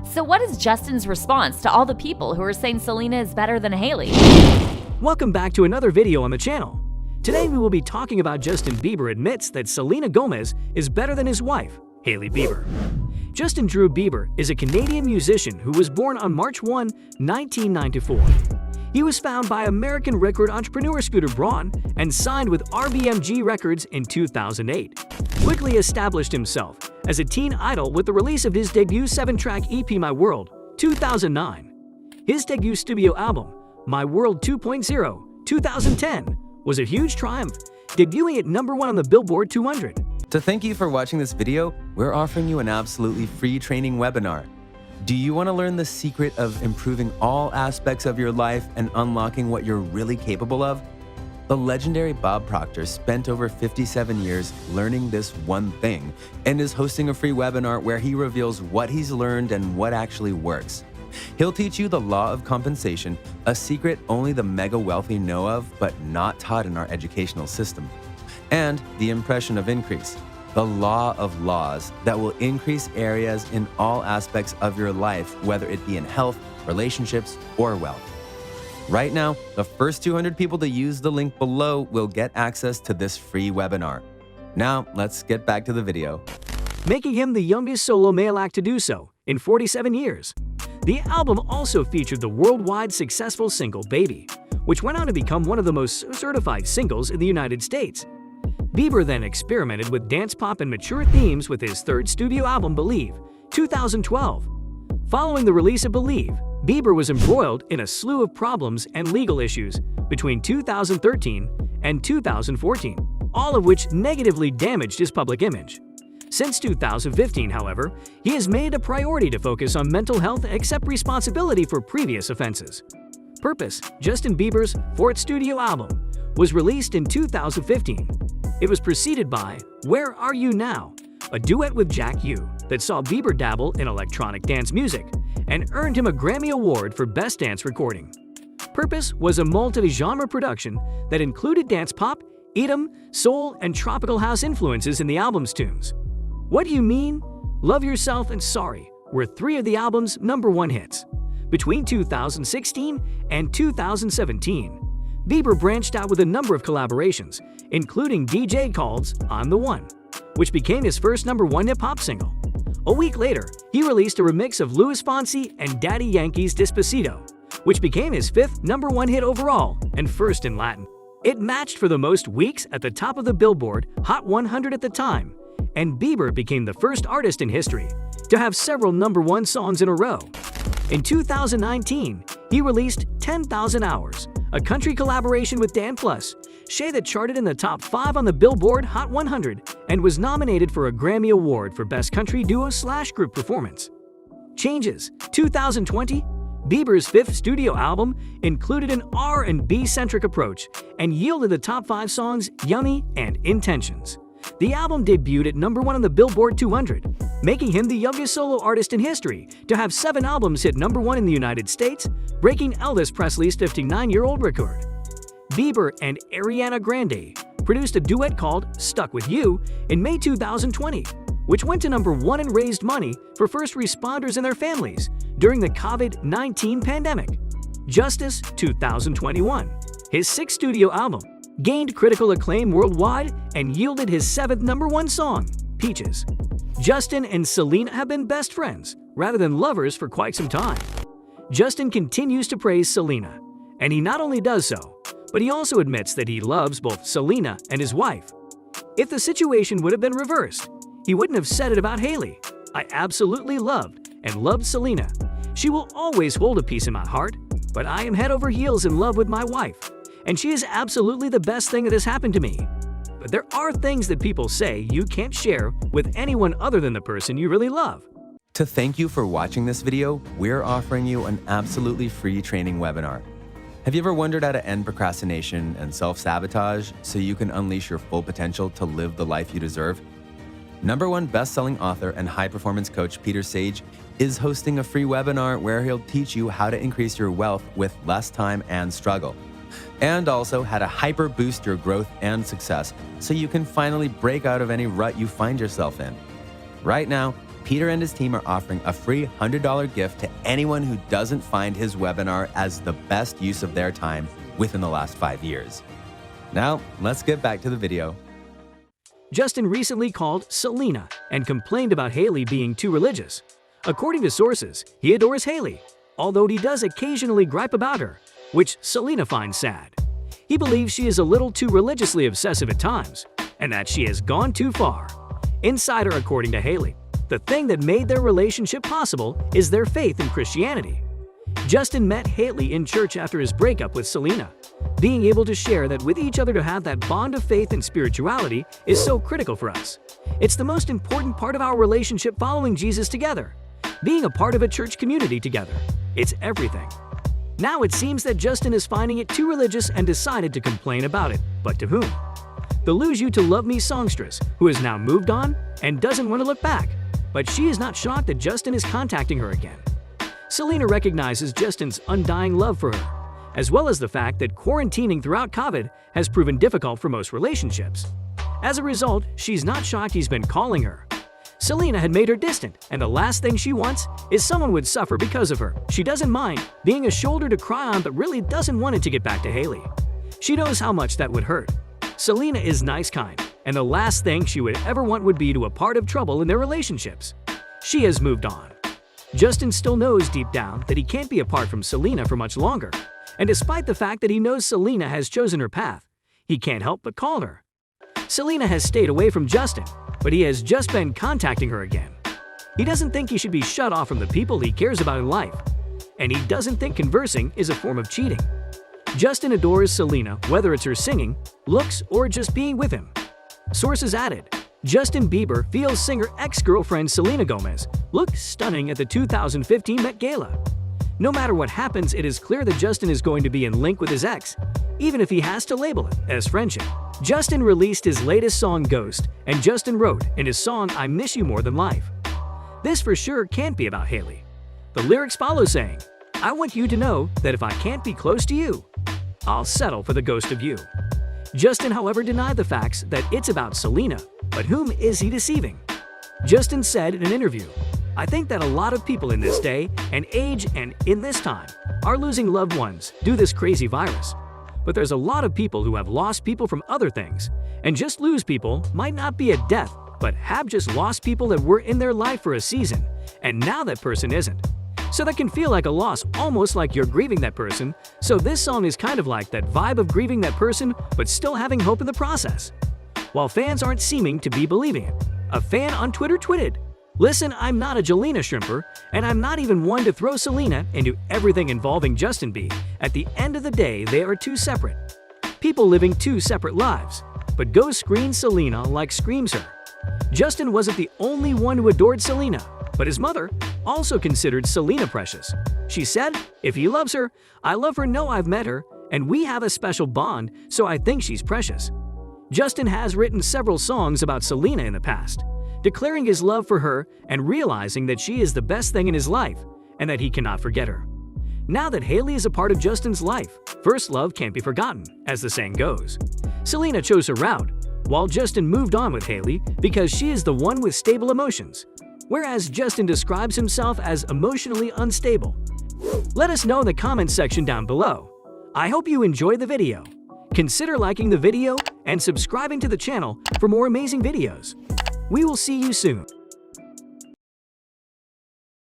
So what is Justin's response to all the people who are saying Selena is better than Hailey? Welcome back to another video on the channel. Today we will be talking about Justin Bieber admits that Selena Gomez is better than his wife, Hailey Bieber. Justin Drew Bieber is a Canadian musician who was born on March 1, 1994. He was found by American record entrepreneur Scooter Braun and signed with RBMG Records in 2008. Quickly established himself as a teen idol with the release of his debut 7-track EP My World, 2009. His debut studio album, My World 2.0, 2010, was a huge triumph, debuting at #1 on the Billboard 200. To thank you for watching this video, we're offering you an absolutely free training webinar. Do you want to learn the secret of improving all aspects of your life and unlocking what you're really capable of? The legendary Bob Proctor spent over 57 years learning this one thing and is hosting a free webinar where he reveals what he's learned and what actually works. He'll teach you the law of compensation, a secret only the mega wealthy know of but not taught in our educational system, and the impression of increase, the law of laws that will increase areas in all aspects of your life, whether it be in health, relationships, or wealth. Right now, the first 200 people to use the link below will get access to this free webinar. Now, let's get back to the video. Making him the youngest solo male act to do so in 47 years. The album also featured the worldwide successful single Baby, which went on to become one of the most certified singles in the United States. Bieber then experimented with dance pop and mature themes with his third studio album Believe, 2012. Following the release of Believe, Bieber was embroiled in a slew of problems and legal issues between 2013 and 2014, all of which negatively damaged his public image. Since 2015, however, he has made it a priority to focus on mental health and accept responsibility for previous offenses. Purpose, Justin Bieber's fourth studio album, was released in 2015. It was preceded by Where Are You Now?, a duet with Jack U that saw Bieber dabble in electronic dance music and earned him a Grammy Award for Best Dance Recording. Purpose was a multi-genre production that included dance pop, EDM, soul, and tropical house influences in the album's tunes. What Do You Mean?, Love Yourself, and Sorry were three of the album's #1 hits. Between 2016 and 2017, Bieber branched out with a number of collaborations, including DJ Khaled's I'm the One, which became his first #1 hip-hop single. A week later, he released a remix of Luis Fonsi and Daddy Yankee's Despacito, which became his fifth #1 hit overall and first in Latin. It matched for the most weeks at the top of the Billboard Hot 100 at the time, and Bieber became the first artist in history to have several #1 songs in a row. In 2019, he released 10,000 Hours, a country collaboration with Dan Plus, Shay that charted in the top 5 on the Billboard Hot 100 and was nominated for a Grammy Award for Best Country Duo/Group Performance. Changes, 2020, Bieber's fifth studio album included an R&B-centric approach and yielded the top 5 songs Yummy and Intentions. The album debuted at #1 on the Billboard 200, making him the youngest solo artist in history to have 7 albums hit #1 in the United States, breaking Elvis Presley's 59-year-old record. Bieber and Ariana Grande produced a duet called Stuck With You in May 2020, which went to #1 and raised money for first responders and their families during the COVID-19 pandemic. Justice, 2021, his 6th studio album, gained critical acclaim worldwide and yielded his 7th #1 song, Peaches. Justin and Selena have been best friends rather than lovers for quite some time. Justin continues to praise Selena, and he not only does so, but he also admits that he loves both Selena and his wife. If the situation would have been reversed, he wouldn't have said it about Hailey. I absolutely loved and loved Selena. She will always hold a piece in my heart, but I am head over heels in love with my wife, and she is absolutely the best thing that has happened to me. But there are things that people say you can't share with anyone other than the person you really love. To thank you for watching this video, we're offering you an absolutely free training webinar. Have you ever wondered how to end procrastination and self-sabotage so you can unleash your full potential to live the life you deserve? #1 best-selling author and high-performance coach Peter Sage is hosting a free webinar where he'll teach you how to increase your wealth with less time and struggle, and also how to hyper-boost your growth and success so you can finally break out of any rut you find yourself in. Right now, Peter and his team are offering a free $100 gift to anyone who doesn't find his webinar as the best use of their time within the last 5 years. Now, let's get back to the video. Justin recently called Selena and complained about Hailey being too religious. According to sources, he adores Hailey, although he does occasionally gripe about her, which Selena finds sad. He believes she is a little too religiously obsessive at times, and that she has gone too far. Insider, according to Hailey, the thing that made their relationship possible is their faith in Christianity. Justin met Hailey in church after his breakup with Selena. Being able to share that with each other to have that bond of faith and spirituality is so critical for us. It's the most important part of our relationship following Jesus together. Being a part of a church community together. It's everything. Now it seems that Justin is finding it too religious and decided to complain about it. But to whom? The Lose You to Love Me songstress, who has now moved on and doesn't want to look back. But she is not shocked that Justin is contacting her again. Selena recognizes Justin's undying love for her, as well as the fact that quarantining throughout COVID has proven difficult for most relationships. As a result, she's not shocked he's been calling her. Selena had made her distant, and the last thing she wants is someone would suffer because of her. She doesn't mind being a shoulder to cry on, but really doesn't want it to get back to Hailey. She knows how much that would hurt. Selena is nice, kind, and the last thing she would ever want would be to a part of trouble in their relationships. She has moved on. Justin still knows deep down that he can't be apart from Selena for much longer, and despite the fact that he knows Selena has chosen her path, he can't help but call her. Selena has stayed away from Justin, but he has just been contacting her again. He doesn't think he should be shut off from the people he cares about in life, and he doesn't think conversing is a form of cheating. Justin adores Selena, whether it's her singing, looks, or just being with him. Sources added, Justin Bieber feels singer ex-girlfriend Selena Gomez looked stunning at the 2015 Met Gala. No matter what happens, it is clear that Justin is going to be in link with his ex, even if he has to label it as friendship. Justin released his latest song Ghost, and Justin wrote in his song I Miss You More Than Life. This for sure can't be about Hailey. The lyrics follow saying, I want you to know that if I can't be close to you, I'll settle for the ghost of you. Justin, however, denied the facts that it's about Selena, but whom is he deceiving? Justin said in an interview, I think that a lot of people in this day and age and in this time are losing loved ones due to this crazy virus. But there's a lot of people who have lost people from other things, and just lose people might not be a death, but have just lost people that were in their life for a season, and now that person isn't. So that can feel like a loss, almost like you're grieving that person, so this song is kind of like that vibe of grieving that person, but still having hope in the process. While fans aren't seeming to be believing it, a fan on Twitter tweeted, Listen, I'm not a Jelena shrimper, and I'm not even one to throw Selena into everything involving Justin B. At the end of the day, they are two separate people living two separate lives. But go screen Selena like screams her. Justin wasn't the only one who adored Selena, but his mother also considered Selena precious. She said, if he loves her, I love her, no, I've met her, and we have a special bond, so I think she's precious. Justin has written several songs about Selena in the past, declaring his love for her and realizing that she is the best thing in his life and that he cannot forget her. Now that Hailey is a part of Justin's life, first love can't be forgotten, as the saying goes. Selena chose her route, while Justin moved on with Hailey because she is the one with stable emotions, whereas Justin describes himself as emotionally unstable. Let us know in the comments section down below. I hope you enjoyed the video. Consider liking the video and subscribing to the channel for more amazing videos. We will see you soon.